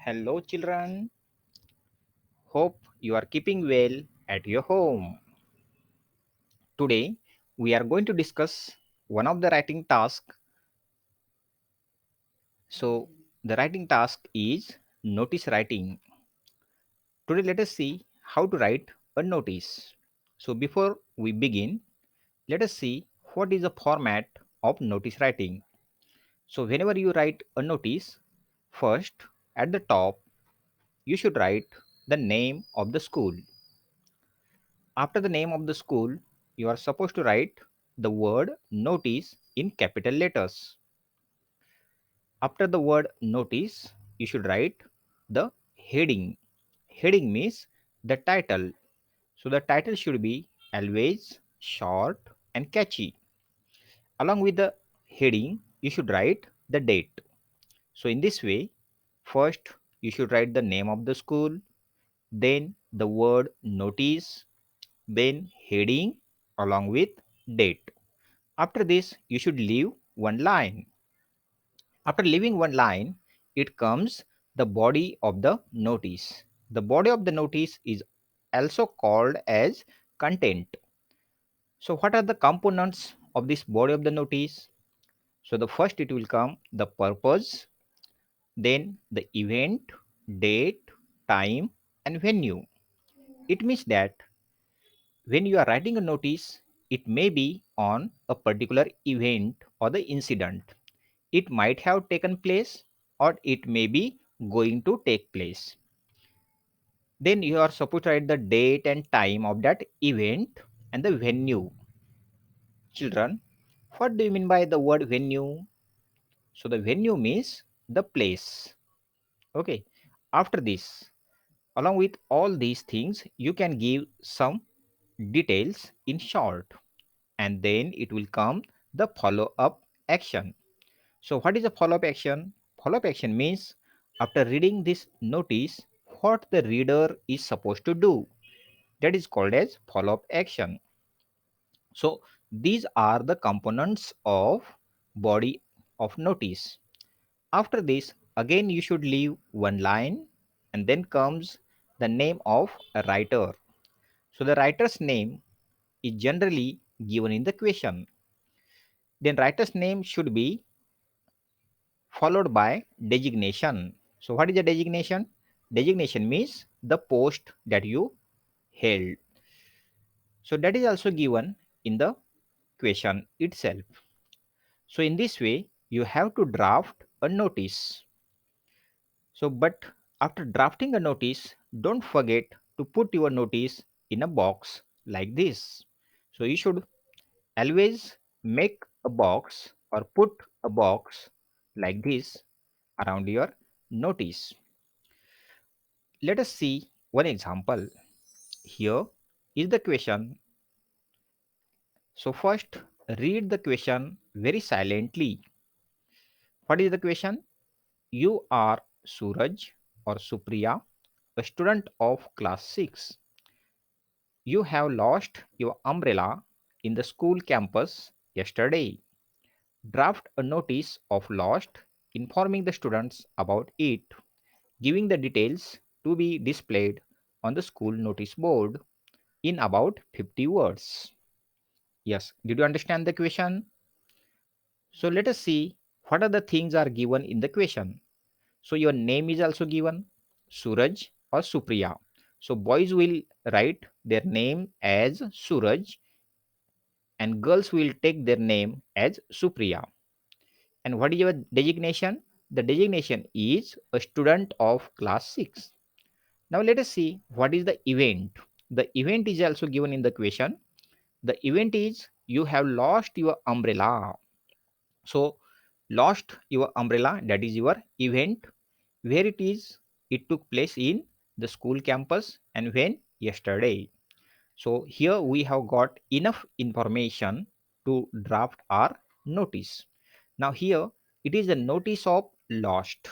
Hello, children. Hope you are keeping well at your home. Today, we are going to discuss one of the writing tasks. So, the writing task is notice writing. Today, let us see how to write a notice. So, before we begin, let us see what is the format of notice writing. So, whenever you write a notice, first at the top, you should write the name of the school. After the name of the school, you are supposed to write the word notice in capital letters. After the word notice, you should write the heading. Heading means the title. So the title should be always short and catchy. Along with the heading, you should write the date. So in this way, first you should write the name of the school, then the word notice, then heading along with date. After this, you should leave one line. After leaving one line, it comes the body of the notice. The body of the notice is also called as content. So, what are the components of this body of the notice? So, the first it will come the purpose, then the event, date, time, and venue. It means that when you are writing a notice, it may be on a particular event or the incident. It might have taken place or it may be going to take place. Then you are supposed to write the date and time of that event and the venue. Children, what do you mean by the word venue? So the venue means the place. Okay. After this, along with all these things, you can give some details in short, and then it will come the follow up action. So what is a follow up action? Follow up action means after reading this notice, what the reader is supposed to do. That is called as follow up action. So these are the components of body of notice. After this, again you should leave one line and then comes the name of a writer. So the writer's name is generally given in the question. Then writer's name should be followed by designation. So what is the designation? Designation means the post that you held. So that is also given in the question itself. So in this way, you have to draft a notice. So but after drafting a notice, don't forget to put your notice in a box like this. So you should always make a box or put a box like this around your notice. Let us see one example. Here is the question. So first read the question very silently. What is the question? You are Suraj or Supriya, a student of class 6. You have lost your umbrella in the school campus yesterday. Draft a notice of lost, informing the students about it, giving the details to be displayed on the school notice board in about 50 words. Yes, did you understand the question? So let us see what are the things are given in the question. So your name is also given, Suraj or Supriya. So boys will write their name as Suraj and girls will take their name as Supriya. And what is your designation? The designation is a student of class 6. Now let us see what is the event. The event is also given in the question. The event is you have lost your umbrella. So lost your umbrella, that is your event. Where it is? It took place in the school campus and when? Yesterday. So here we have got enough information to draft our notice. Now here it is a notice of lost.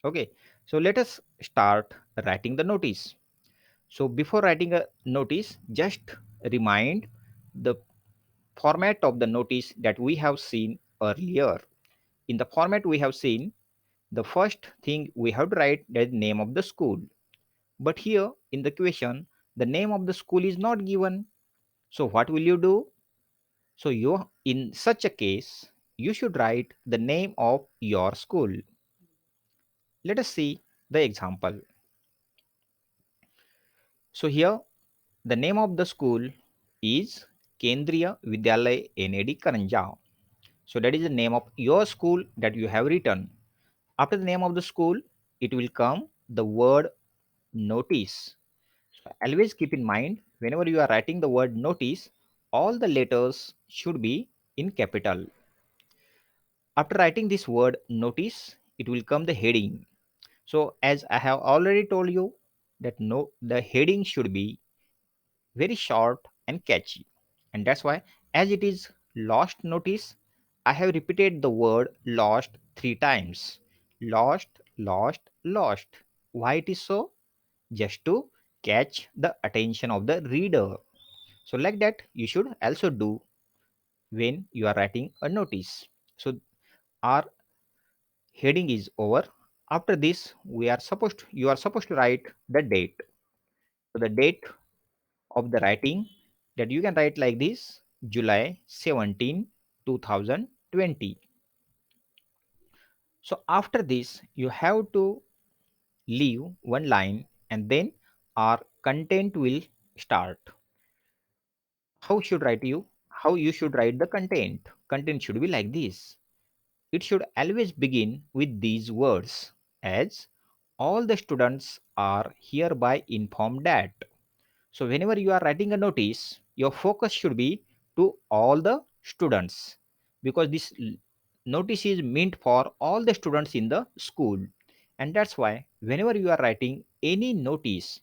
Okay. So let us start writing the notice. So before writing a notice, just remind the format of the notice that we have seen earlier. In the format we have seen, The first thing we have to write the name of the school. But here in the question, the name of the school is not given. So what will you do? So you in such a case, you should write the name of your school. Let us see the example. So here the name of the school is Kendriya Vidyalaya NAD Karanja. So that is the name of your school that you have written. After the name of the school, it will come the word notice. So always keep in mind whenever you are writing the word notice, all the letters should be in capital. After writing this word notice, it will come the heading. So as I have already told you that no, the heading should be very short and catchy. And that's why as it is lost notice, I have repeated the word lost 3 times. Lost, lost, lost. Why it is so? Just to catch the attention of the reader. So like that you should also do when you are writing a notice. So our heading is over. After this you are supposed to write the date. So the date of the writing that you can write like this: July 17, 2020. So after this you have to leave one line and then our content will start. How you should write the content should be like this. It should always begin with these words as all the students are hereby informed that. So whenever you are writing a notice, your focus should be to all the students because this notice is meant for all the students in the school. And that's why whenever you are writing any notice,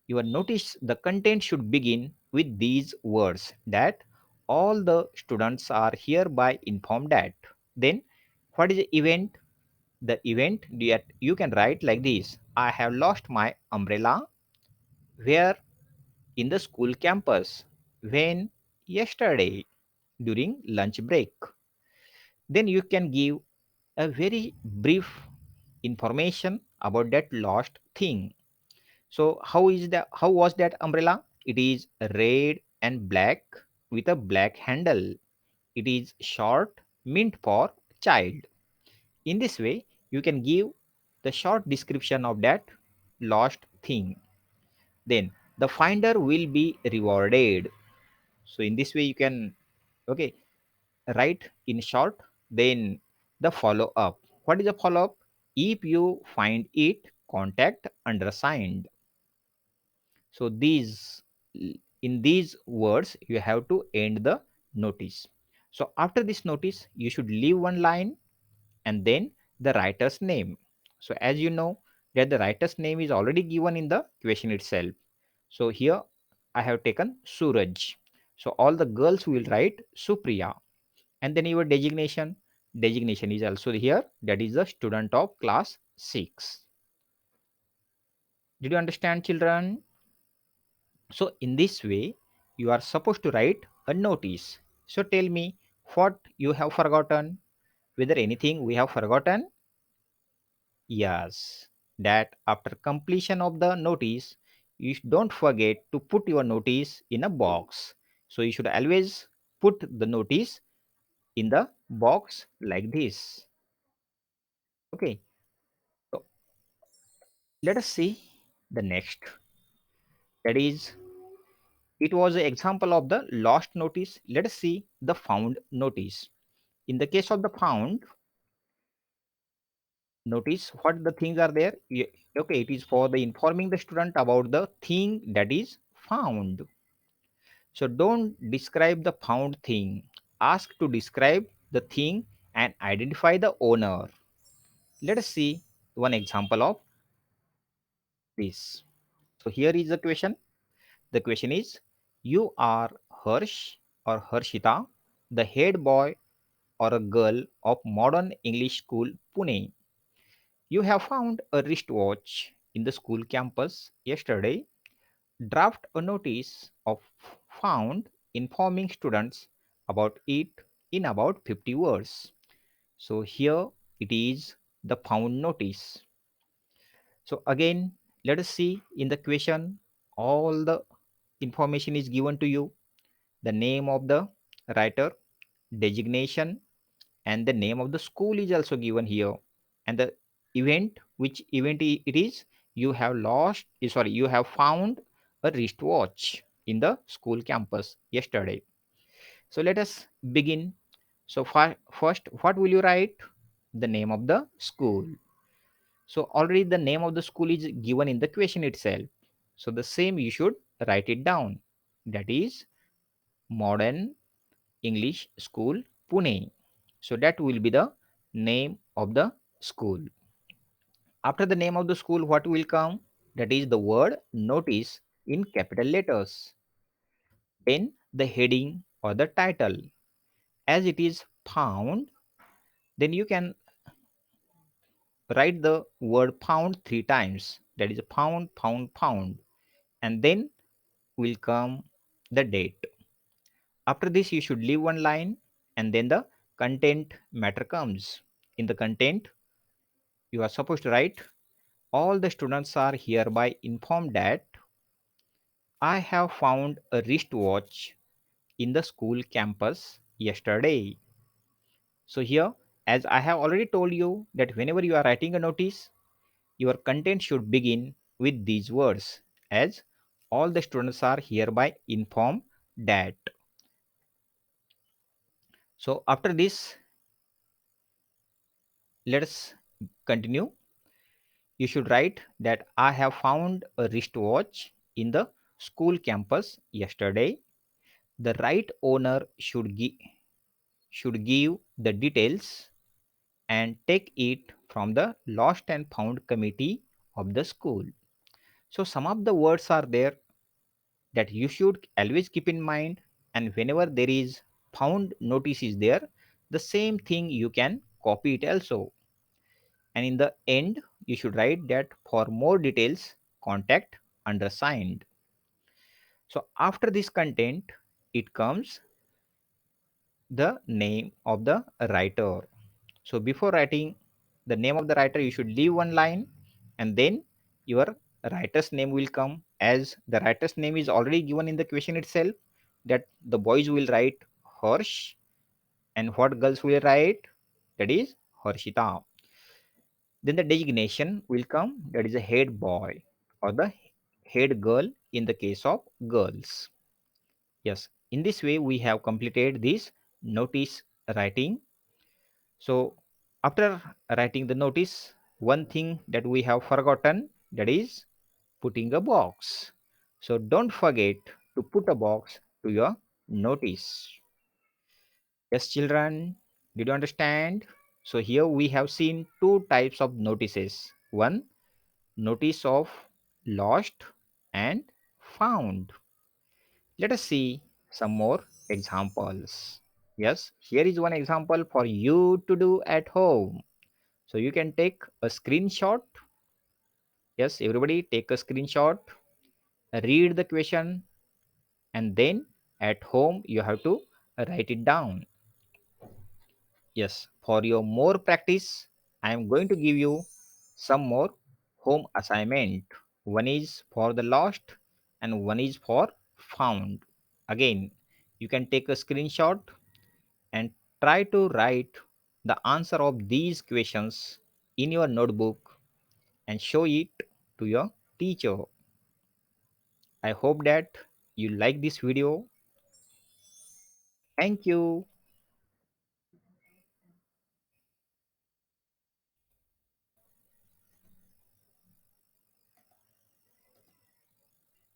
your notice the content should begin with these words that all the students are hereby informed that. Then what is the event? The event that you can write like this: I have lost my umbrella where in the school campus when yesterday during lunch break. Then you can give a very brief information about that lost thing. So how was that umbrella? It is red and black with a black handle. It is short, meant for child. In this way, you can give the short description of that lost thing. Then the finder will be rewarded. So in this way you can okay write in short. Then the follow up. What is the follow up? If you find it, contact undersigned. So in these words you have to end the notice. So after this notice you should leave one line and then the writer's name. So as you know that the writer's name is already given in the question itself. So here I have taken Suraj. So all the girls will write Supriya. And then your designation is also here, that is the student of class 6. Did you understand, children? So in this way you are supposed to write a notice. So tell me what you have forgotten, whether anything we have forgotten. Yes, that after completion of the notice, you don't forget to put your notice in a box. So you should always put the notice in the box like this. Okay, so let us see the next. That is, it was an example of the lost notice. Let us see the found notice. In the case of the found notice, what the things are there? Okay, it is for the informing the student about the thing that is found. So don't describe the found thing. Ask to describe the thing and identify the owner. Let us see one example of this. So here is the question. The question is, you are Harsh or Harshita, the head boy or a girl of Modern English School, Pune. You have found a wristwatch in the school campus yesterday. Draft a notice of found informing students about it in about 50 words. So here it is. the found notice. So again, let us see in the question, all the information is given to you. The name of the writer, designation, and the name of the school is also given here. And the event, which event it is, you have you have found a wristwatch in the school campus yesterday. So let us begin. So first, what will you write? The name of the school. So already the name of the school is given in the question itself. So the same you should write it down. That is Modern English School, Pune. So that will be the name of the school. After the name of the school, what will come? That is the word notice in capital letters. Then the heading or the title. As it is found, then you can write the word found three times. That is found, found, found. And then will come the date. After this, you should leave one line and then the content matter comes. In the content, you are supposed to write, all the students are hereby informed that I have found a wristwatch in the school campus yesterday. So here, as I have already told you that whenever you are writing a notice, your content should begin with these words, as all the students are hereby informed that. So after this, let us continue. You should write that I have found a wristwatch in the school campus yesterday. The right owner should give the details and take it from the lost and found committee of the school. So some of the words are there that you should always keep in mind, and whenever there is found notice is there, the same thing you can copy it also. And in the end, you should write that for more details, contact undersigned. So after this content, it comes the name of the writer. So before writing the name of the writer, you should leave one line and then your writer's name will come, as the writer's name is already given in the question itself, that the boys will write Harsh and what girls will write, that is Harshita. Then the designation will come, that is a head boy or the head girl in the case of girls. Yes, in this way we have completed this notice writing. So after writing the notice, one thing that we have forgotten, that is putting a box. So don't forget to put a box to your notice. Yes, children, did you understand? So here we have seen two types of notices. One, notice of lost and found. Let us see some more examples. Yes, here is one example for you to do at home. So you can take a screenshot. Yes, everybody take a screenshot, read the question, and then at home you have to write it down. Yes, for your more practice, I am going to give you some more home assignment. One is for the lost and one is for found. Again, you can take a screenshot and try to write the answer of these questions in your notebook and show it to your teacher. I hope that you like this video. Thank you.